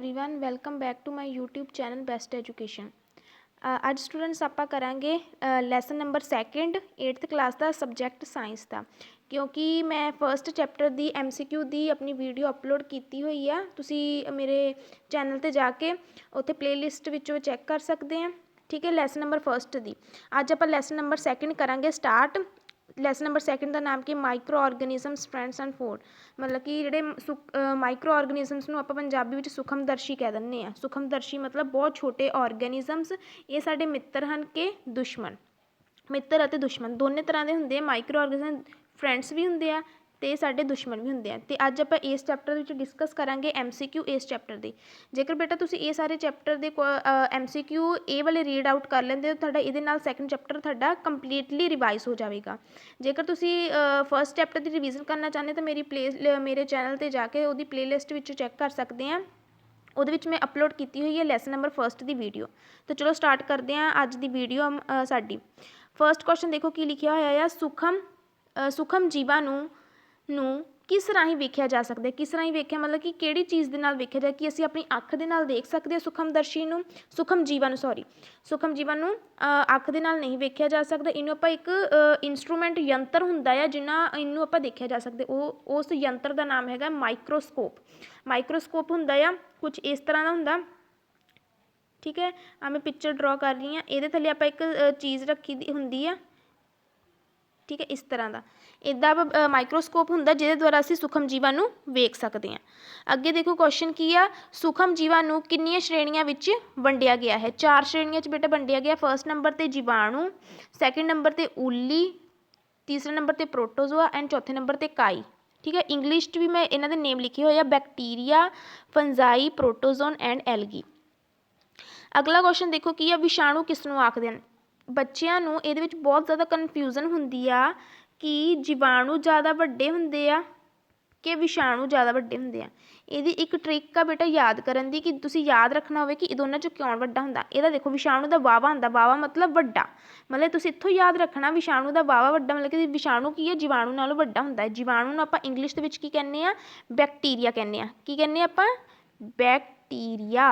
Everyone welcome back to my YouTube channel best education. ਅੱਜ students ਆਪਾਂ ਕਰਾਂਗੇ lesson number 2 8th class ਦਾ subject science ਦਾ, ਕਿਉਂਕਿ ਮੈਂ ਫਸਟ ਚੈਪਟਰ ਦੀ MCQ ਦੀ ਆਪਣੀ ਵੀਡੀਓ ਅਪਲੋਡ ਕੀਤੀ ਹੋਈ ਆ। ਤੁਸੀਂ ਮੇਰੇ ਚੈਨਲ ਤੇ ਜਾ ਕੇ ਉੱਥੇ ਪਲੇਲਿਸਟ ਵਿੱਚੋਂ ਚੈੱਕ ਕਰ ਸਕਦੇ ਆ। ठीक है, लैसन नंबर 1 ਦੀ ਅੱਜ ਆਪਾਂ ਲੈਸਨ ਨੰਬਰ 2 ਕਰਾਂਗੇ ਸਟਾਰਟ। ਲੈਸਨ ਨੰਬਰ 2 ਦਾ ਨਾਮ ਕੀ ਮਾਈਕਰੋ ਆਰਗੈਨਿਜ਼ਮਸ ਫਰੈਂਡਸ ਐਂਡ ਫੂਡ, मतलब कि ਜਿਹੜੇ ਮਾਈਕਰੋ ਆਰਗੈਨਿਜ਼ਮਸ ਨੂੰ ਆਪਾਂ ਪੰਜਾਬੀ ਵਿੱਚ ਸੂਖਮਦਰਸ਼ੀ ਕਹਿ ਦਿੰਦੇ ਆ। ਸੂਖਮਦਰਸ਼ੀ मतलब बहुत छोटे ऑर्गेनिजम्स, ये साडे मित्र हैं कि दुश्मन। मित्र ਅਤੇ दुश्मन दोनों तरह के होंगे। माइक्रो ऑर्गेनिजम फ्रेंड्स भी होंगे आ ते साडे दुश्मन भी होंगे। तो अज आप इस चैप्टर विच डिस्कस करांगे MCQ इस चैप्टर की। जेकर बेटा तुसीं ये सारे चैप्टर के MCQ ये वाले रीड आउट कर लेंदे हो, तुहाडा इहदे नाल सैकेंड चैप्टर तुहाडा कंप्लीटली रिवाइज हो जाएगा। जेकर तुसीं फस्ट चैप्टर की रिवीजन करना चाहते तो मेरे चैनल पर जाके उहदी प्लेलिस्ट विच चैक कर सकते हैं। ਉਹਦੇ ਵਿੱਚ मैं अपलोड की हुई है लैसन नंबर 1 की वीडियो। तो चलो स्टार्ट करते हैं अज की वीडियो साडी। फस्ट क्वेश्चन देखो की लिखिया होया है, सूखम जीवां ਨੂੰ किस राही वेख्या जा सकता है। किस राही वेख्या मतलब कि किहड़ी चीज़ दे नाल वेख्या जाए कि असीं अपनी अख दे नाल देख सकते हैं सूखमदर्शी नूं, सूखम जीवां नूं अख दे नाल नहीं वेख्या जा सकता। इनू आपां एक इंस्ट्रूमेंट यंत्र हुंदा है जिन्हां इनू आपां देखिया जा सकते। उस यंत्र का नाम हैगा माइक्रोस्कोप। माइक्रोस्कोप हुंदा है कुछ इस तरह का हुंदा, ठीक है। मैं पिक्चर ड्रॉ कर रही हाँ। ये थल्ले आपां एक चीज़ रखी हुंदी है, ठीक है, इस तरह का इदा माइक्रोस्कोप हुंदा जिहदे द्वारा असीं सूखम जीवां नूं वेख सकते हैं। अगे देखो क्वेश्चन की आ, सूखम जीवां नूं कितनियां श्रेणियां विच वंडिया गया है। 4 श्रेणियां च बेटा वंडिया गया। फर्स्ट नंबर ते जीवाणु, सैकेंड नंबर ते उल्ली, तीसरे नंबर ते प्रोटोजोआ एंड चौथे नंबर ते काई, ठीक है। इंग्लिश भी मैं इन्हां दे नेम लिखे हुए आ, bacteria, fungi, protozoa and algae. अगला क्वेश्चन देखो की आ, विषाणु किस नूं आखदे हन। बच्चों नूं इहदे विच बहुत ज़्यादा कन्फ्यूजन हुंदी आ कि जीवाणु ज़्यादा वड्डे हुंदे आ कि विषाणु ज़्यादा वड्डे हुंदे आ। इहदी एक ट्रिक आ बेटा याद करन दी कि तुसीं याद रखना होवे कि दोनों चों कौन वड्डा हुंदा। इहदा देखो विषाणु दा वावा हुंदा, वावा मतलब वड्डा, मतलब तुसीं इत्थों याद रखना विषाणु दा वावा वड्डा मतलब कि विषाणु की है जीवाणु नालों वड्डा हुंदा है। जीवाणु नूं आपां इंग्लिश दे विच की कहने आ, बैक्टीरिया कहने आ। की कहने आपां बैक्टीरिया,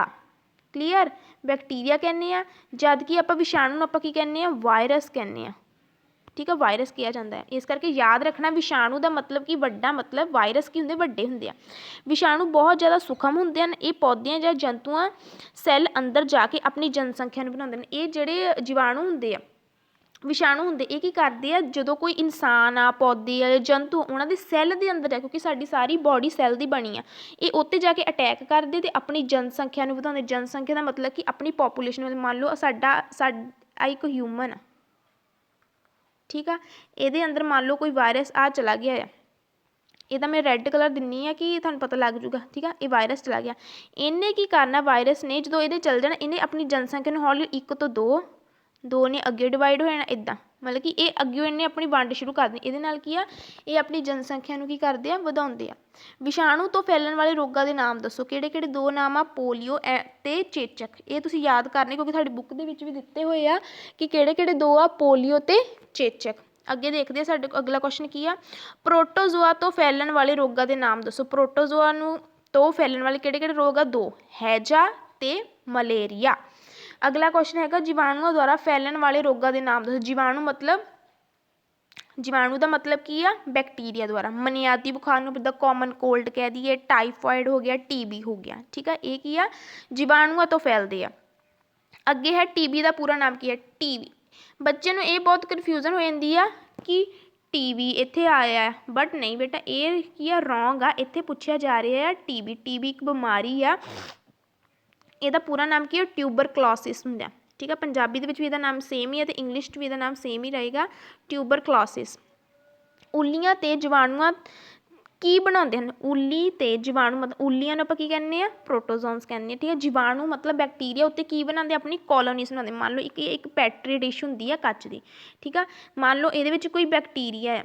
क्लीयर, बैक्टीरिया कहने आ। जद कि आपां विषाणु नूं आपां की कहने आ, वायरस कहने आ, ठीक है, वायरस किया जाता है। इस करके याद रखना विषाणु का मतलब कि वड्डा, मतलब वायरस की होंगे वड्डे होंगे। विषाणु बहुत ज़्यादा सूखम होंगे हैं। ये पौधे या जंतुओं सैल अंदर जाके अपनी जनसंख्या बनाते हैं। ये जोड़े जीवाणु होंगे आ, विषाणु होंगे, ये की करते हैं जो कोई इंसान आ, पौधे आ, जंतु उन्होंने सैल के अंदर है, क्योंकि साड़ी सारी बॉडी सैल की बनी है, ये उत्ते जाके अटैक करते तो अपनी जनसंख्या बढ़ाते। जनसंख्या का मतलब कि अपनी पॉपूलेशन, मान लो साडा एक ह्यूमन आ, ठीक है, ये अंदर मान लो कोई वायरस आ चला गया है, यदा मैं रेड कलर दिनी है कि तुहानूं पता लग जूगा, ठीक है। ये वायरस चला गया, इन्हें की करना, वायरस ने जो ये चल जाना, इन्हें अपनी जनसंख्या हौली 1 तो 2 ने अगे डिवाइड हो जाना इदा, मतलब कि ये अगे इन्हें अपनी वंड शुरू कर दी। ये नाल की आ, ये अपनी जनसंख्या की करते हैं, वधाउंदे आ। विषाणु तो फैलन वाले रोगों के नाम दसो, किहड़े किहड़े 2 नाम आ, पोलियो ते चेचक। ये तुसीं याद करने क्योंकि साडी बुक दे विच भी दिते हुए आ कि किहड़े किहड़े 2 आ, पोलियो ते चेचक। अगे देखते हैं साडे अगला क्वेश्चन की आ, प्रोटोजोआ तो फैलन वाले रोगों के नाम दसो। प्रोटोजोआ तो फैलन वाले किहड़े किहड़े रोग आ, 2, हैजा ते मलेरिया। अगला क्वेश्चन है जीवाणुओं द्वारा फैलन वाले रोगों के नाम दसो। जीवाणु का मतलब की आ, बैक्टीरिया द्वारा। मनियादी बुखार नूं द कॉमन कोल्ड कह दीए, टाइफॉइड हो गया, TB हो गया, ठीक है। ये की आ, जीवाणुओं तो फैलते हैं। अगे है TB का पूरा नाम की है, TB। बच्चे नूं ये बहुत कन्फ्यूजन हो जाती है कि TB इत्थे आया है, बट नहीं बेटा, ये की आ, रॉन्ग आ। इत्थे पूछा जा रहा है TB एक बीमारी आ, ਇਹਦਾ पूरा नाम की है, ट्यूबरक्लोसिस ਹੁੰਦਾ, ठीक है। पंजाबी ਦੇ ਵਿੱਚ ਵੀ ਇਹਦਾ नाम सेम ही है, तो इंग्लिश भी ਇਹਦਾ नाम सेम ही रहेगा, ट्यूबरक्लोसिस। ਉੱਲੀਆਂ ਤੇ जीवाणुआं की बनाते हैं, ਉੱਲੀ ਤੇ जीवाणु मतलब ਉੱਲੀਆਂ ਨੂੰ ਆਪਾਂ ਕੀ ਕਹਿੰਦੇ ਆ, प्रोटोजोन्स कहते हैं, ठीक है। जीवाणु मतलब बैक्टीरिया उत्ते की बनाते, अपनी कॉलोनीज बनाते। मान लो एक पैट्री डिश होंगी है कच की, ठीक है। मान लो ये कोई बैक्टीरिया है,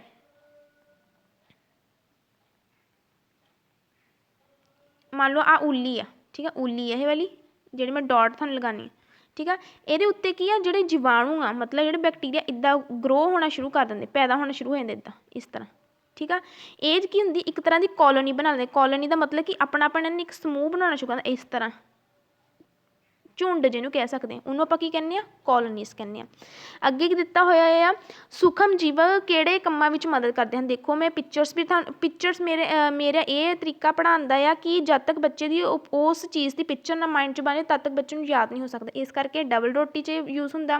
मान लो आ ਉੱਲੀ है, ठीक है, ਉੱਲੀ है ये वाली जी मैं डॉट थानू लगानी, ठीक है। ये उत्ते की है, जोड़े जीवाणु आ मतलब जो बैक्टीरिया इदा ग्रो होना शुरू कर देंगे, पैदा होना शुरू हो जाते इदा, इस तरह, ठीक है। एज की होंगी एक तरह की कॉलोनी बना लेंगे। कॉलोनी का मतलब कि अपना अपना इन्होंने एक समूह बनाना शुरू करना इस तरह, झुंड जिन्होंने कह सकते हैं, उन्होंने आप की कहने आ कॉलोनीज कहने। अगे की दिता होया है सूखम जीव किहड़े कामां विच मदद करते हैं। देखो मैं पिक्चर्स भी पिक्चर्स मेरा ये तरीका पढ़ाने का आ कि जब तक बच्चे की उस चीज़ की पिक्चर ना माइंड च बने तब तक बच्चे को याद नहीं हो सकता। इस करके डबल रोटी च यूज़ होंदा,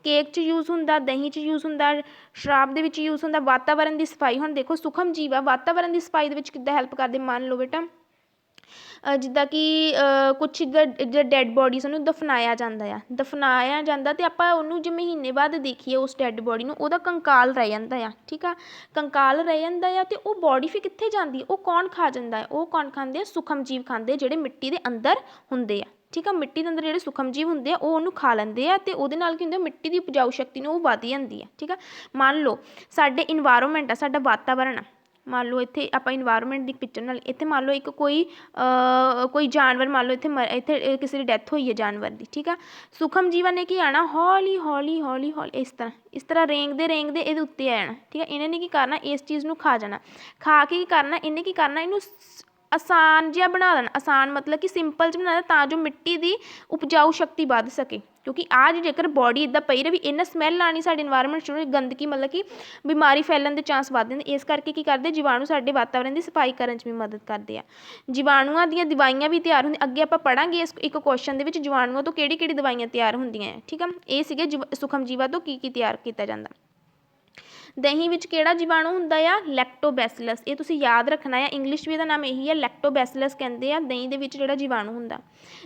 केक च यूज़ होंदा, दही च यूज़ होंदा, शराब दे विच यूज़ होंदा, वातावरण की सफाई। हुण देखो सूखम जीव आ वातावरण की सफाई दे विच किद्दां हैल्प करदे। मान लो बेटा जिद्दां कि कुछ जो डैड बॉडीज़ उन्होंने दफनाया जाता है, दफनाया जाता तो आपां उन्होंने जो महीने बाद देखिए उस डैड बॉडी में उहदा कंकाल रह जाता है। ठीक है, कंकाल रह जाता है तो वह बॉडी फिर कित्थे जाती है, वह कौन खा जाता है, वह कौन खाते हैं, सूखम जीव खाते जिहड़े मिट्टी के अंदर होंदे आ। ठीक है, मिट्टी के अंदर जिहड़े सूखम जीव होंदे आ उहनूं खा लैंदे आ ते उहदे नाल की हुंदा मिट्टी की उपजाऊ शक्ति ने वध जाती है। ठीक है, मान लो साडे इन्वायरमेंट आ, साडा वातावरण आ, मान लो इत्थे आपां इन्वायरमेंट की पिक्चर नाल इत्थे मान लो एक कोई जानवर मान लो इत्थे किसी की डैथ हुई है जानवर की। ठीक है, सूखम जीवन ने की आना हौली हौली हौली हौली इस तरह रेंगते रेंगते ये उत्ते आ जाना। ठीक है, इन्हें की करना इस चीज़ को खा जाना, खा के की करना इन्हें की करना इनू आसान जिहा बना देना। आसान मतलब कि सिंपल च बना ता जो मिट्टी की उपजाऊ शक्ति बढ़ सके। क्योंकि आज जेकर बॉडी इदा पई रहे इन्हें स्मैल आनी साडे इन्वायरमेंट च गंदगी मतलब कि बीमारी फैलन के चांस बढ़ जाते। इस करके की करते जीवाणु साडे वातावरण की सफाई करने भी मदद करते हैं। जीवाणुओं दी दवाइयां भी तैयार होंदी अगे आपां पढ़ांगे इस एक क्वेश्चन दे विच जीवाणुओं तो किहड़ी दवाइयां तैयार होंदियां है। ठीक है, ये सीगे सूखम जीवां तो की तैयार किया जाता। दही विच किहड़ा जीवाणु हुंदा आ, लैक्टोबैसिलस। ये तुसीं याद रखना है, इंग्लिश भी इहदा नाम यही है लैक्टोबैसिलस कहते हैं। दही दे विच जिहड़ा जीवाणु हुंदा,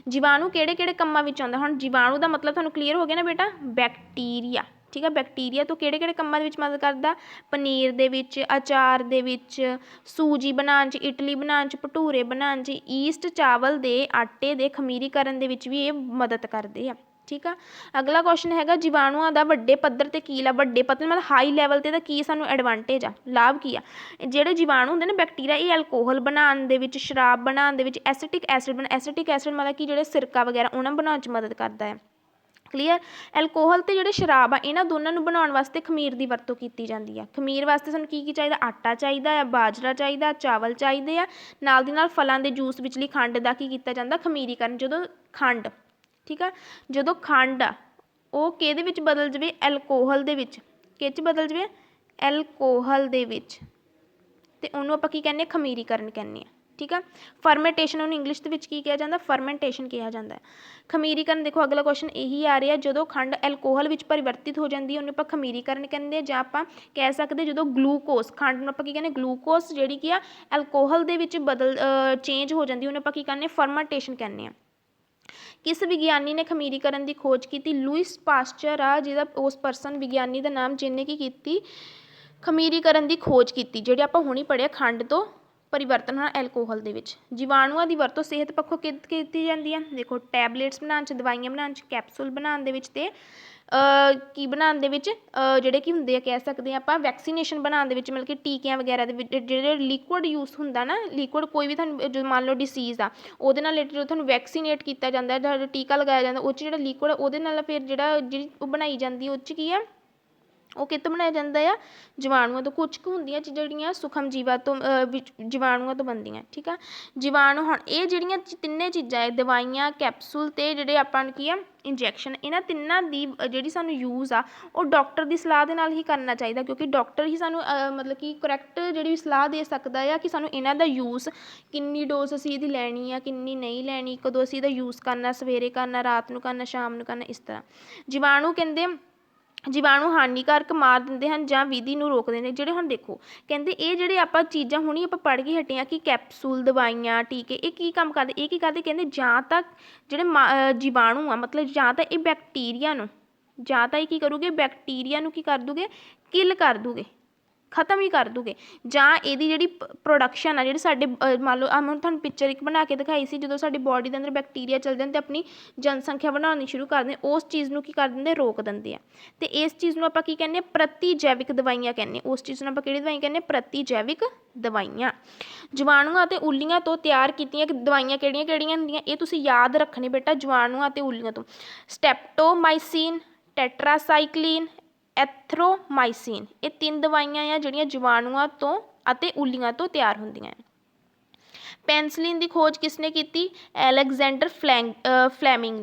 जीवाणु किहड़े किहड़े कामां विच आउंदा। हुण जीवाणु का मतलब तुहानूं क्लीयर हो गया ना बेटा, बैक्टीरिया। ठीक है, बैक्टीरिया तो किहड़े किहड़े कामां दे विच मदद करदा, पनीर दे विच, अचार दे विच, सूजी बनाउण च, इडली बनाउण च, भटूरे बनाउण च, ईस्ट चावल दे आटे दे खमीरीकरण दे विच भी ये मदद करदे आ। ठीक है, अगला क्वेश्चन हैगा जीवाणुओं का वड्डे पद्धर ते की ला, वड्डे पद्धर मतलब हाई लैवल ते की सानू एडवांटेज आ, लाभ की आ। जिहड़े जीवाणु हुंदे ना बैक्टीरिया ये अल्कोहल बनाउण दे विच, शराब बनाउण दे विच, एसिटिक एसिड मतलब कि जिहड़े सिरका वगैरह उन्हां बनाउण च मदद करदा है। क्लीयर, एल्कोहल ते जिहड़े शराब आ इन्हां दोनों नूं बनाउण वास्ते खमीर की वरतों की जाती है। खमीर वास्ते सानूं की चाहिदा, आटा चाहिदा है, बाजरा चाहिदा, चावल चाहिए आ, नाल दी नाल फलां दे जूस विचली खंड दा की कीता जांदा खमीरीकरण। जदों खंड, ठीक है, जदों खंड आ वो किहदे विच बदल जावे, एल्कोहल दे विच, किह च बदल जावे, एल्कोहल दे विच, ते उहनूं आपां की कहने खमीरीकरण कहने आ। ठीक है, फरमेंटेशन उन्होंने इंग्लिश के की कहा जाता, फरमेंटेशन कहा जाता है। खमीरीकरण देखो अगला क्वेश्चन यही आ रहा, जो खंड एल्कोहल में परिवर्तित हो जाती है उन्हें आप खमीरीकरण कहते हैं, जां आपां कह सकते जो ग्लूकोस खंड में आप की कहने ग्लूकोस जी की एल्कोहल के बदल चेंज हो जाती उन्हें आप की कहने फरमेंटेशन कहने हैं। किस विग्यानी ने खमीरीकरण की खोज की, लुइस पास्चर आ जिहदा उस परसन विग्यानी का नाम जिन्हें की खमीरीकरण की खोज की, जिहड़ी आपां हुणी पढ़िया खंड तो परिवर्तन होना एल्कोहल दे विच। जीवाणुओं की वरतों सेहत पक्षों की जाती है, देखो टैबलेट्स बनाउण च, दवाइयां बनाउण च, कैप्सूल बनाउण दे विच ते की बनाउण दे विच जिहड़े कि हुंदे कह सकते हैं आपां वैक्सीनेशन बनाउण दे विच, मतलब कि टीकियां वगैरह दे विच जिहड़े लिक्विड यूज़ हुंदा ना, लिक्विड कोई भी तुहानूं जो मान लो डिसीज़ आ उहदे नाल रिलेटेड तुहानूं वैक्सीनेट किया जाता है, टीका लगाया जाता उह च जिहड़ा लिक्विड उहदे नाल फिर जिहड़ी बनाई जाती है उह च की है वो कितों बनाया जाता है, जीवाणुओं तो। कुछ होंदियां जिहड़ियां सूखम जीवां तो जीवाणुओं तो बनदियां। ठीक है, जीवाणु हुण ये जिहड़ियां तिन्ने चीज़ां है दवाइयां, कैप्सूल ते जिहड़े आपां की है इंजैक्शन, इन्हां तिन्नां दी जिहड़ी सानूं यूज़ आ वो डॉक्टर की सलाह दे नाल ही करना चाहिए, क्योंकि डॉक्टर ही सानूं मतलब कि करैक्ट जिहड़ी सलाह दे सकदा है कि सानूं इन्हां दा यूज़ किन्नी डोज असीं इहदी लैनी आ, किन्नी नहीं लैनी, कदों असीं इहदा यूज़ करना, सवेरे करना, रात नूं करना, शाम नूं करना, इस तरह। जीवाणु कहंदे जीवाणु हानिकारक मार दिंदे हैं जां विधि नूं रोकदे ने। जिहड़े हुण देखो कहंदे ये जिहड़े आपां चीज़ां हुणी आपां पढ़ के हटे आ कि कैप्सूल, दवाइयां, टीके ये की काम करदे, ये की करदे कहंदे जां तां जिहड़े जीवाणु आ मतलब जां तां ये बैक्टीरिया नूं जां तां की करूगे बैक्टीरिया नूं की कर दूगे, किल कर दूगे, खत्म ही कर दूगे, जां इहदी जिहड़ी प्रोडक्शन आ जिहड़ी साडे मान लो मैं तुहानूं पिक्चर एक बना के दिखाई सी, जदों साडी बॉडी दे अंदर बैक्टीरिया चल जाते अपनी जनसंख्या बनानी शुरू कर दें उस चीज़ नूं की कर दिंदे रोक दिंदे आ। ते इस चीज़ नूं आपां की कहने प्रतिजैविक दवाइयां कहने, उस चीज़ नूं आपां किहड़ी दवाई कहने प्रतिजैविक दवाइयां। जीवाणुओं ते उल्लियां तो तैयार कीतियां दवाइयां किहड़ियां हुंदियां ये तुसीं याद रखने बेटा, जीवाणुओं ते उल्लियां तो स्ट्रेप्टोमाइसिन, टेट्रासाइक्लिन, एथ्रोमाइसिन, ये 3 दवाइयां आ जिहड़ियां जीवाणुओं तो ਅਤੇ ਉੱਲੀਆਂ ਤੋਂ ਤਿਆਰ ਹੁੰਦੀਆਂ ਹਨ। ਪੈਨਸਲੀਨ ਦੀ ਖੋਜ ਕਿਸਨੇ ਕੀਤੀ? ਐਲੈਗਜ਼ੈਂਡਰ ਫਲੈਮਿੰਗ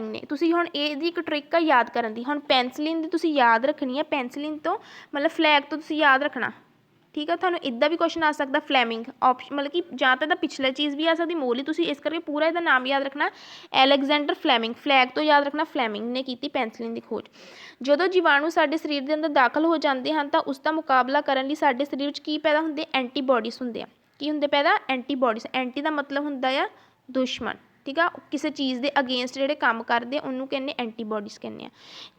ਨੇ। ਤੁਸੀਂ ਹੁਣ ਇਹਦੀ ਇੱਕ ਟ੍ਰਿਕ ਆ ਯਾਦ ਕਰਨ ਦੀ। ਹੁਣ ਪੈਨਸਲੀਨ ਦੀ ਤੁਸੀਂ ਯਾਦ ਰੱਖਣੀ ਹੈ, ਪੈਨਸਲੀਨ ਤੋਂ ਮਤਲਬ ਫਲੈਗ ਤੋਂ ਤੁਸੀਂ ਯਾਦ ਰੱਖਣਾ, ਠੀਕ ਹੈ। ਤੁਹਾਨੂੰ ਇੱਦਾਂ ਵੀ ਕੁਐਸਚਨ ਆ ਸਕਦਾ ਫਲੈਮਿੰਗ ਆਪਸ਼ਨ, ਮਤਲਬ ਕਿ ਜਾਂ ਤਾਂ ਇਹਦਾ ਪਿਛਲਾ ਚੀਜ਼ ਵੀ ਆ ਸਕਦੀ ਮੋਲੀ, ਤੁਸੀਂ ਇਸ ਕਰਕੇ ਪੂਰਾ ਇਹਦਾ ਨਾਮ ਯਾਦ ਰੱਖਣਾ ਐਲੈਗਜ਼ੈਂਡਰ ਫਲੈਮਿੰਗ। ਫਲੈਗ ਤੋਂ ਯਾਦ ਰੱਖਣਾ ਫਲੈਮਿੰਗ ਨੇ ਕੀਤੀ ਪੈਨਸਲੀਨ ਦੀ ਖੋਜ। ਜਦੋਂ ਜੀਵਾਣੂ ਸਾਡੇ ਸਰੀਰ ਦੇ ਅੰਦਰ ਦਾਖਲ ਹੋ ਜਾਂਦੇ ਹਨ ਤਾਂ ਉਸ ਦਾ ਮੁਕਾਬਲਾ ਕਰਨ ਲਈ ਸਾਡੇ ਸਰੀਰ ਵਿੱਚ ਕੀ ਪੈਦਾ ਹੁੰਦੇ? ਐਂਟੀਬੋਡੀਜ਼ ਹੁੰਦੇ ਆ। ਕੀ ਹੁੰਦੇ ਪੈਦਾ? ਐਂਟੀਬੋਡੀਜ਼। ਐਂਟੀ ਦਾ ਮਤਲਬ ਹੁੰਦਾ ਆ ਦੁਸ਼ਮਣ, ਠੀਕ ਆ। ਕਿਸੇ ਚੀਜ਼ ਦੇ ਅਗੇਂਸਟ ਜਿਹੜੇ ਕੰਮ ਕਰਦੇ ਆ ਉਹਨੂੰ ਕਹਿੰਦੇ ਐਂਟੀਬੋਡੀਜ਼ ਕਹਿੰਦੇ ਆ।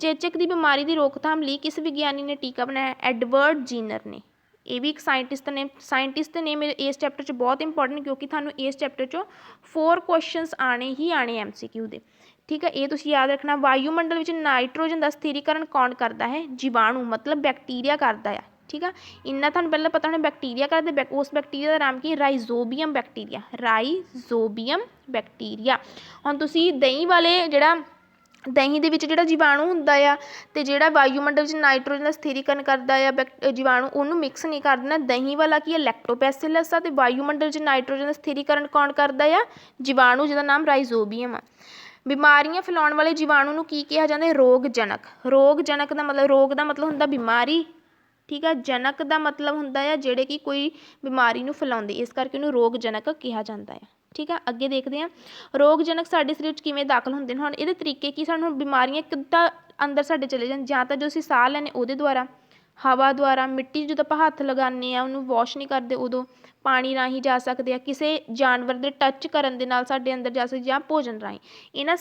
ਚੇਚਕ ਦੀ ਬਿਮਾਰੀ ਦੀ ਰੋਕਥਾਮ ਲਈ ਕਿਸ ਵਿਗਿਆਨੀ ਨੇ ਟੀਕਾ ਬਣਾਇਆ? ਐਡਵਰਡ ਜੀਨਰ ਨੇ। ਇਹ ਵੀ ਇੱਕ ਸਾਇੰਟਿਸਟ ਨੇ ਮੇਰੇ ਇਸ ਚੈਪਟਰ 'ਚ ਬਹੁਤ ਇੰਪੋਰਟੈਂਟ, ਕਿਉਂਕਿ ਤੁਹਾਨੂੰ ਇਸ ਚੈਪਟਰ 'ਚੋਂ 4 ਕੁਐਸਚਨਸ ਆਣੇ ਹੀ ਆਣੇ MCQ ਦੇ, ਠੀਕ ਹੈ। ਇਹ ਤੁਸੀਂ ਯਾਦ ਰੱਖਣਾ। ਵਾਯੂਮੰਡਲ ਵਿੱਚ ਨਾਈਟ੍ਰੋਜਨ ਦਾ ਸਥਿਰੀਕਰਨ ਕੌਣ ਕਰਦਾ ਹੈ? ਜੀਵਾਣੂ ਮਤਲਬ ਬੈਕਟੀਰੀਆ ਕਰਦਾ ਆ, ਠੀਕ ਆ। ਇੰਨਾ ਤੁਹਾਨੂੰ ਪਹਿਲਾਂ ਪਤਾ ਹੋਣਾ ਬੈਕਟੀਰੀਆ ਕਰਦੇ, ਉਸ ਬੈਕਟੀਰੀਆ ਦਾ ਨਾਮ ਕੀ? ਰਾਈਜ਼ੋਬੀਅਮ ਬੈਕਟੀਰੀਆ। ਰਾਈਜ਼ੋਬੀਅਮ ਬੈਕਟੀਰੀਆ। ਹੁਣ ਤੁਸੀਂ ਦਹੀਂ ਦੇ ਵਿੱਚ ਜਿਹੜਾ ਜੀਵਾਣੂ ਹੁੰਦਾ ਆ ਅਤੇ ਜਿਹੜਾ ਵਾਯੂਮੰਡਲ ਵਿੱਚ ਨਾਈਟ੍ਰੋਜਨ ਦਾ ਸਥਿਰੀਕਰਨ ਕਰਦਾ ਆ ਜੀਵਾਣੂ, ਉਹਨੂੰ ਮਿਕਸ ਨਹੀਂ ਕਰ ਦੇਣਾ। ਦਹੀਂ ਵਾਲਾ ਕੀ ਹੈ? ਲੈਕਟੋਬੈਸਿਲਸ ਆ, ਅਤੇ ਵਾਯੂਮੰਡਲ ਵਿੱਚ ਨਾਈਟ੍ਰੋਜਨ ਦਾ ਸਥਿਰੀਕਰਨ ਕੌਣ ਕਰਦਾ ਆ? ਜੀਵਾਣੂ, ਜਿਹਦਾ ਨਾਮ ਰਾਈਜ਼ੋਬੀਅਮ ਆ। ਬਿਮਾਰੀਆਂ ਫੈਲਾਉਣ ਵਾਲੇ ਜੀਵਾਣੂ ਨੂੰ ਕੀ ਕਿਹਾ ਜਾਂਦਾ ਹੈ? ਰੋਗਜਨਕ। ਰੋਗਜਨਕ ਦਾ ਮਤਲਬ, ਰੋਗ ਦਾ ਮਤਲਬ ਹੁੰਦਾ ਬਿਮਾਰੀ, ਠੀਕ ਆ। ਜਨਕ ਦਾ ਮਤਲਬ ਹੁੰਦਾ ਆ ਜਿਹੜੇ ਕਿ ਕੋਈ ਬਿਮਾਰੀ ਨੂੰ ਫੈਲਾਉਂਦੇ, ਇਸ ਕਰਕੇ ਉਹਨੂੰ ਰੋਗਜਨਕ ਕਿਹਾ ਜਾਂਦਾ ਆ, ਠੀਕ ਆ। ਅੱਗੇ ਦੇਖਦੇ ਹਾਂ ਰੋਗਜਨਕ ਸਾਡੇ ਸਰੀਰ 'ਚ ਕਿਵੇਂ ਦਾਖਲ ਹੁੰਦੇ ਨੇ। ਹੁਣ ਇਹਦੇ ਤਰੀਕੇ ਕੀ? ਸਾਨੂੰ ਬਿਮਾਰੀਆਂ ਕਿੱਦਾਂ ਅੰਦਰ ਸਾਡੇ ਚਲੇ ਜਾਣ? ਜਾਂ ਤਾਂ ਜੋ ਅਸੀਂ ਸਾਹ ਲੈਂਦੇ ਉਹਦੇ ਦੁਆਰਾ, ਹਵਾ ਦੁਆਰਾ, ਮਿੱਟੀ ਜਦੋਂ ਆਪਾਂ ਹੱਥ ਲਗਾਉਂਦੇ ਹਾਂ ਉਹਨੂੰ ਵਾਸ਼ ਨਹੀਂ ਕਰਦੇ ਉਦੋਂ, ਪਾਣੀ ਰਾਹੀਂ ਜਾ ਸਕਦੇ ਆ, ਕਿਸੇ ਜਾਨਵਰ ਦੇ ਟੱਚ ਕਰਨ ਦੇ ਨਾਲ ਸਾਡੇ ਅੰਦਰ ਜਾ ਸਕਦੇ, ਜਾਂ ਭੋਜਨ ਰਾਹੀਂ। ਇਹ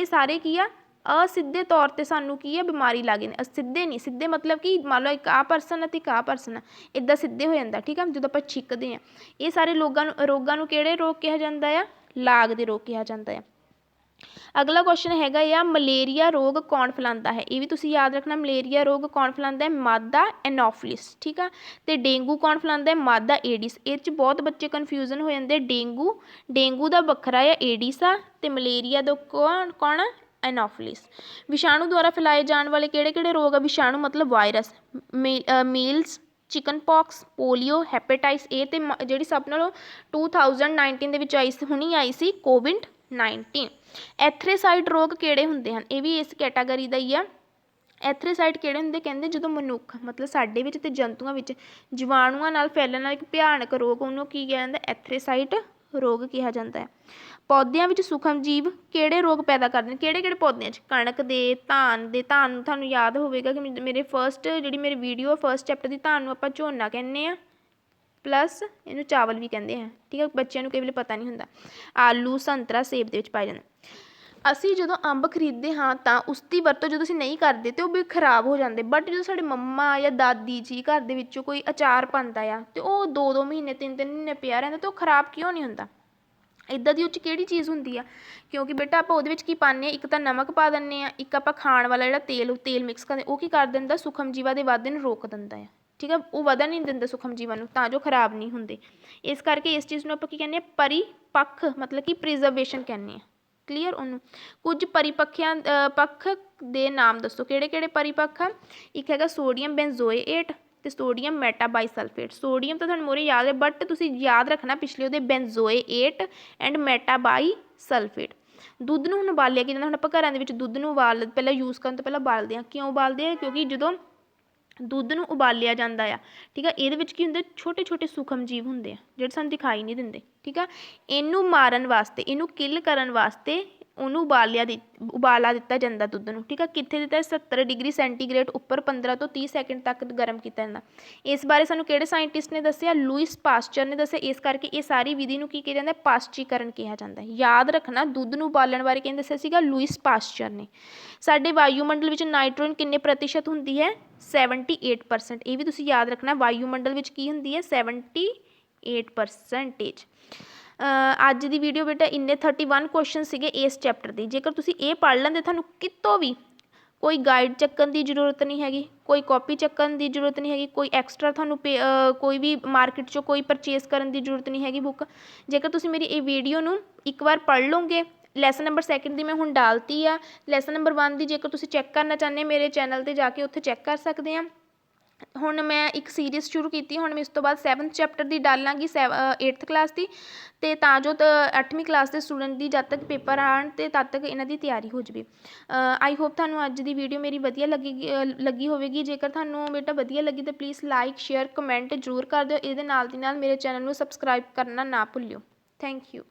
ਸਾਰੇ ਕੀ ਆ? ਅਸਿੱਧੇ ਤੌਰ 'ਤੇ ਸਾਨੂੰ ਕੀ ਆ? ਬਿਮਾਰੀ ਲੱਗ ਜਾਂਦੀ। ਸਿੱਧੇ ਨਹੀਂ, ਸਿੱਧੇ ਮਤਲਬ ਕਿ ਮੰਨ ਲਓ ਇੱਕ ਆਹ ਪਰਸਨ ਅਤੇ ਇੱਕ ਆਹ ਪਰਸਨ ਆ, ਇੱਦਾਂ ਸਿੱਧੇ ਹੋ ਜਾਂਦਾ, ਠੀਕ ਆ। ਜਦੋਂ ਆਪਾਂ ਛਿੱਕਦੇ ਹਾਂ, ਇਹ ਸਾਰੇ ਰੋਗਾਂ ਨੂੰ ਕਿਹੜੇ ਰੋਗ ਕਿਹਾ ਜਾਂਦਾ ਆ? ਲਾਗ ਦੇ ਰੋਗ ਕਿਹਾ ਜਾਂਦਾ ਆ। ਅਗਲਾ ਕੁਐਸਚਨ ਹੈਗਾ ਆ ਮਲੇਰੀਆ ਰੋਗ ਕੌਣ ਫੈਲਾਉਂਦਾ ਹੈ? ਇਹ ਵੀ ਤੁਸੀਂ ਯਾਦ ਰੱਖਣਾ। ਮਲੇਰੀਆ ਰੋਗ ਕੌਣ ਫੈਲਾਉਂਦਾ ਹੈ? ਮਾਦਾ ਐਨੋਫਿਲਿਸ, ਠੀਕ ਆ। ਅਤੇ ਡੇਂਗੂ ਕੌਣ ਫੈਲਾਉਂਦਾ ਹੈ? ਮਾਦਾ ਏਡਿਸ। ਇਹ 'ਚ ਬਹੁਤ ਬੱਚੇ ਕਨਫਿਊਜ਼ਨ ਹੋ ਜਾਂਦੇ। ਡੇਂਗੂ ਦਾ ਵੱਖਰਾ ਆ, ਏਡਿਸ ਆ, ਅਤੇ ਮਲੇਰੀਆ ਦਾ ਕੌਣ? ਐਨੋਫਿਲਿਸ। ਵਿਸ਼ਾਣੂ ਦੁਆਰਾ ਫੈਲਾਏ ਜਾਣ ਵਾਲੇ ਕਿਹੜੇ ਰੋਗ ਆ? ਵਿਸ਼ਾਣੂ ਮਤਲਬ virus. Measles, chicken pox, polio, hepatitis A, ਅਤੇ ਜਿਹੜੀ ਸਭ ਨਾਲੋਂ 2019 ਦੇ ਵਿੱਚ ਹੁਣੀ ਆਈ ਸੀ COVID-19। ਐਥਰੇਸਾਈਟ ਰੋਗ ਕਿਹੜੇ ਹੁੰਦੇ ਹਨ? ਇਹ ਵੀ ਇਸ ਕੈਟਾਗਰੀ ਦਾ ਹੀ ਆ। ਐਥਰੇਸਾਈਟ ਕਿਹੜੇ ਹੁੰਦੇ? ਕਹਿੰਦੇ ਜਦੋਂ ਮਨੁੱਖ ਮਤਲਬ ਸਾਡੇ ਵਿੱਚ ਅਤੇ ਜੰਤੂਆਂ ਵਿੱਚ ਜੀਵਾਣੂਆਂ ਨਾਲ ਫੈਲਣ ਵਾਲਾ ਇੱਕ ਭਿਆਨਕ ਰੋਗ, ਉਹਨੂੰ ਕੀ ਕਿਹਾ ਜਾਂਦਾ? ਐਥਰੇਸਾਈਟ ਰੋਗ ਕਿਹਾ ਜਾਂਦਾ ਹੈ। ਪੌਦਿਆਂ ਵਿੱਚ ਸੂਖਮ ਜੀਵ ਕਿਹੜੇ ਰੋਗ ਪੈਦਾ ਕਰਦੇ ਨੇ? ਕਿਹੜੇ ਪੌਦਿਆਂ 'ਚ? ਕਣਕ ਦੇ, ਧਾਨ ਦੇ। ਧਾਨ ਨੂੰ ਤੁਹਾਨੂੰ ਯਾਦ ਹੋਵੇਗਾ ਕਿ ਮੇਰੀ ਵੀਡੀਓ ਫਸਟ ਚੈਪਟਰ ਦੀ, ਧਾਨ ਨੂੰ ਆਪਾਂ ਝੋਨਾ ਕਹਿੰਦੇ ਹਾਂ, ਪਲੱਸ ਇਹਨੂੰ ਚਾਵਲ ਵੀ ਕਹਿੰਦੇ ਆ, ਠੀਕ ਹੈ। ਬੱਚਿਆਂ ਨੂੰ ਕਈ ਵੇਲੇ ਪਤਾ ਨਹੀਂ ਹੁੰਦਾ। ਆਲੂ, ਸੰਤਰਾ, ਸੇਬ ਦੇ ਵਿੱਚ ਪਾਏ ਜਾਂਦੇ। ਅਸੀਂ ਜਦੋਂ ਅੰਬ ਖਰੀਦਦੇ ਹਾਂ ਤਾਂ ਉਸ ਦੀ ਵਰਤੋਂ ਜਦੋਂ ਅਸੀਂ ਨਹੀਂ ਕਰਦੇ ਤਾਂ ਉਹ ਵੀ ਖਰਾਬ ਹੋ ਜਾਂਦੇ, ਬਟ ਜਦੋਂ ਸਾਡੇ ਮੰਮਾ ਜਾਂ ਦਾਦੀ ਜੀ ਘਰ ਦੇ ਵਿੱਚੋਂ ਕੋਈ ਅਚਾਰ ਪਾਉਂਦਾ ਆ ਅਤੇ ਉਹ 2-2 ਮਹੀਨੇ 3-3 ਮਹੀਨੇ ਪਿਆ ਰਹਿੰਦਾ, ਤਾਂ ਉਹ ਖਰਾਬ ਕਿਉਂ ਨਹੀਂ ਹੁੰਦਾ? ਇੱਦਾਂ ਦੀ ਉਹ 'ਚ ਕਿਹੜੀ ਚੀਜ਼ ਹੁੰਦੀ ਆ? ਕਿਉਂਕਿ ਬੇਟਾ ਆਪਾਂ ਉਹਦੇ ਵਿੱਚ ਕੀ ਪਾਉਂਦੇ ਹਾਂ? ਇੱਕ ਤਾਂ ਨਮਕ ਪਾ ਦਿੰਦੇ ਹਾਂ, ਇੱਕ ਆਪਾਂ ਖਾਣ ਵਾਲਾ ਜਿਹੜਾ ਤੇਲ ਮਿਕਸ ਕਰਦੇ, ਉਹ ਕੀ ਕਰ ਦਿੰਦਾ? ਸੂਖਮ ਜੀਵਾਂ ਦੇ ਵਾਧੇ ਨੂੰ ਰੋਕ ਦਿੰਦਾ ਆ, ਠੀਕ ਆ। ਉਹ ਵਧਣ ਨਹੀਂ ਦਿੰਦਾ ਸੂਖਮ ਜੀਵਾਂ ਨੂੰ, ਤਾਂ ਜੋ ਖਰਾਬ ਨਹੀਂ ਹੁੰਦੇ। ਇਸ ਕਰਕੇ ਇਸ ਚੀਜ਼ ਨੂੰ ਆਪਾਂ ਕੀ ਕਹਿੰਦੇ ਹਾਂ? ਪਰਿਪੱਖ ਮਤਲਬ ਕਿ ਪ੍ਰੀਜ਼ਰਵੇਸ਼ਨ ਕਹਿੰਦੇ ਹਾਂ, ਕਲੀਅਰ। ਉਹਨੂੰ ਕੁਝ ਪੱਖ ਦੇ ਨਾਮ ਦੱਸੋ। ਕਿਹੜੇ ਪਰਿਪੱਖ ਆ? ਇੱਕ ਹੈਗਾ ਸੋਡੀਅਮ ਬੈਂਜ਼ੋਏਟ ਅਤੇ ਸੋਡੀਅਮ ਮੈਟਾਬਾਈਸਲਫੇਟ। ਸੋਡੀਅਮ ਤਾਂ ਤੁਹਾਨੂੰ ਮੋਰੇ ਯਾਦ ਹੈ, ਬਟ ਤੁਸੀਂ ਯਾਦ ਰੱਖਣਾ ਪਿਛਲੇ ਉਹਦੇ ਬੈਂਜ਼ੋਏਟ ਐਂਡ ਮੈਟਾਬਾਈਸਲਫੇਟ। ਦੁੱਧ ਨੂੰ ਹੁਣ ਉਬਾਲਿਆ ਕੀ ਜਾਂਦਾ? ਹੁਣ ਆਪਾਂ ਘਰਾਂ ਦੇ ਵਿੱਚ ਦੁੱਧ ਨੂੰ ਪਹਿਲਾਂ ਯੂਜ਼ ਕਰਨ ਤੋਂ ਪਹਿਲਾਂ ਉਬਾਲਦੇ ਹਾਂ। ਕਿਉਂ ਉਬਾਲਦੇ ਆ? ਕਿਉਂਕਿ ਜਦੋਂ ਦੁੱਧ ਨੂੰ ਉਬਾਲਿਆ ਜਾਂਦਾ ਆ, ਠੀਕ ਆ, ਇਹਦੇ ਵਿੱਚ ਕੀ ਹੁੰਦੇ? ਛੋਟੇ ਸੂਖਮ ਜੀਵ ਹੁੰਦੇ ਆ ਜਿਹੜੇ ਸਾਨੂੰ ਦਿਖਾਈ ਨਹੀਂ ਦਿੰਦੇ, ਠੀਕ ਆ। ਇਹਨੂੰ ਮਾਰਨ ਵਾਸਤੇ, ਇਹਨੂੰ ਕਿਲ ਕਰਨ ਵਾਸਤੇ ਉਹਨੂੰ ਉਬਾਲਾ ਦਿੱਤਾ ਜਾਂਦਾ ਦੁੱਧ ਨੂੰ, ਠੀਕ ਆ। ਕਿੱਥੇ ਦਿੱਤਾ? 70 ਡਿਗਰੀ ਸੈਂਟੀਗ੍ਰੇਡ ਉੱਪਰ 15 ਤੋਂ 30 ਸੈਕਿੰਡ ਤੱਕ ਗਰਮ ਕੀਤਾ ਜਾਂਦਾ। ਇਸ ਬਾਰੇ ਸਾਨੂੰ ਕਿਹੜੇ ਸਾਇੰਟਿਸਟ ਨੇ ਦੱਸਿਆ? ਲੂਇਸ ਪਾਸਚਰ ਨੇ ਦੱਸਿਆ। ਇਸ ਕਰਕੇ ਇਹ ਸਾਰੀ ਵਿਧੀ ਨੂੰ ਕੀ ਕਿਹਾ ਜਾਂਦਾ? ਪਾਸਚੀਕਰਨ ਕਿਹਾ ਜਾਂਦਾ। ਯਾਦ ਰੱਖਣਾ, ਦੁੱਧ ਨੂੰ ਉਬਾਲਣ ਬਾਰੇ ਕਿਹਨੇ ਦੱਸਿਆ ਸੀਗਾ? ਲੂਇਸ ਪਾਸਚਰ ਨੇ। ਸਾਡੇ ਵਾਯੂਮੰਡਲ ਵਿੱਚ ਨਾਈਟ੍ਰੋਜਨ ਕਿੰਨੇ ਪ੍ਰਤੀਸ਼ਤ ਹੁੰਦੀ ਹੈ? 78%। ਇਹ ਵੀ ਤੁਸੀਂ ਯਾਦ ਰੱਖਣਾ, ਵਾਯੂਮੰਡਲ ਵਿੱਚ ਕੀ ਹੁੰਦੀ ਹੈ? 78%। ਅੱਜ ਦੀ ਵੀਡੀਓ ਬੇਟਾ ਇੰਨੇ 31 ਕੁਐਸਚਨ ਸੀਗੇ ਇਸ ਚੈਪਟਰ ਦੇ। ਜੇਕਰ ਤੁਸੀਂ ਇਹ ਪੜ੍ਹ ਲੈਂਦੇ, ਤੁਹਾਨੂੰ ਕਿਤੋਂ ਵੀ ਕੋਈ ਗਾਈਡ ਚੱਕਣ ਦੀ ਜ਼ਰੂਰਤ ਨਹੀਂ ਹੈਗੀ, ਕੋਈ ਕਾਪੀ ਚੱਕਣ ਦੀ ਜ਼ਰੂਰਤ ਨਹੀਂ ਹੈਗੀ, ਕੋਈ ਐਕਸਟਰਾ ਤੁਹਾਨੂੰ ਕੋਈ ਵੀ ਮਾਰਕੀਟ 'ਚੋਂ ਕੋਈ ਪਰਚੇਸ ਕਰਨ ਦੀ ਜ਼ਰੂਰਤ ਨਹੀਂ ਹੈਗੀ ਬੁੱਕ। ਜੇਕਰ ਤੁਸੀਂ ਮੇਰੀ ਇਹ ਵੀਡੀਓ ਨੂੰ ਇੱਕ ਵਾਰ ਪੜ੍ਹ ਲਓਗੇ, ਲੈਸਨ ਨੰਬਰ 2 ਦੀ ਮੈਂ ਹੁਣ ਡਾਲਤੀ ਆ, ਲੈਸਨ ਨੰਬਰ 1 ਦੀ ਜੇਕਰ ਤੁਸੀਂ ਚੈੱਕ ਕਰਨਾ ਚਾਹੁੰਦੇ ਮੇਰੇ ਚੈਨਲ 'ਤੇ ਜਾ ਕੇ ਉੱਥੇ ਚੈੱਕ ਕਰ ਸਕਦੇ ਆ। ਹੁਣ ਮੈਂ ਇੱਕ ਸੀਰੀਜ਼ ਸ਼ੁਰੂ ਕੀਤੀ, ਹੁਣ ਮੈਂ ਇਸ ਤੋਂ ਬਾਅਦ 7th ਚੈਪਟਰ ਦੀ ਡਾਲਾਂਗੀ 8th ਕਲਾਸ ਦੀ, ਅਤੇ ਤਾਂ ਜੋ 8ਵੀਂ ਕਲਾਸ ਦੇ ਸਟੂਡੈਂਟ ਦੀ ਜਦ ਤੱਕ ਪੇਪਰ ਆਉਣ ਅਤੇ ਤਦ ਤੱਕ ਇਹਨਾਂ ਦੀ ਤਿਆਰੀ ਹੋ ਜਾਵੇ। ਆਈ ਹੋਪ ਤੁਹਾਨੂੰ ਅੱਜ ਦੀ ਵੀਡੀਓ ਮੇਰੀ ਵਧੀਆ ਲੱਗੀ ਹੋਵੇਗੀ। ਜੇਕਰ ਤੁਹਾਨੂੰ ਬੇਟਾ ਵਧੀਆ ਲੱਗੀ ਤਾਂ ਪਲੀਜ਼ ਲਾਈਕ ਸ਼ੇਅਰ ਕਮੈਂਟ ਜ਼ਰੂਰ ਕਰ ਦਿਓ। ਇਹਦੇ ਨਾਲ ਦੀ ਨਾਲ ਮੇਰੇ ਚੈਨਲ ਨੂੰ ਸਬਸਕ੍ਰਾਈਬ ਕਰਨਾ ਨਾ ਭੁੱਲਿਓ। Thank you.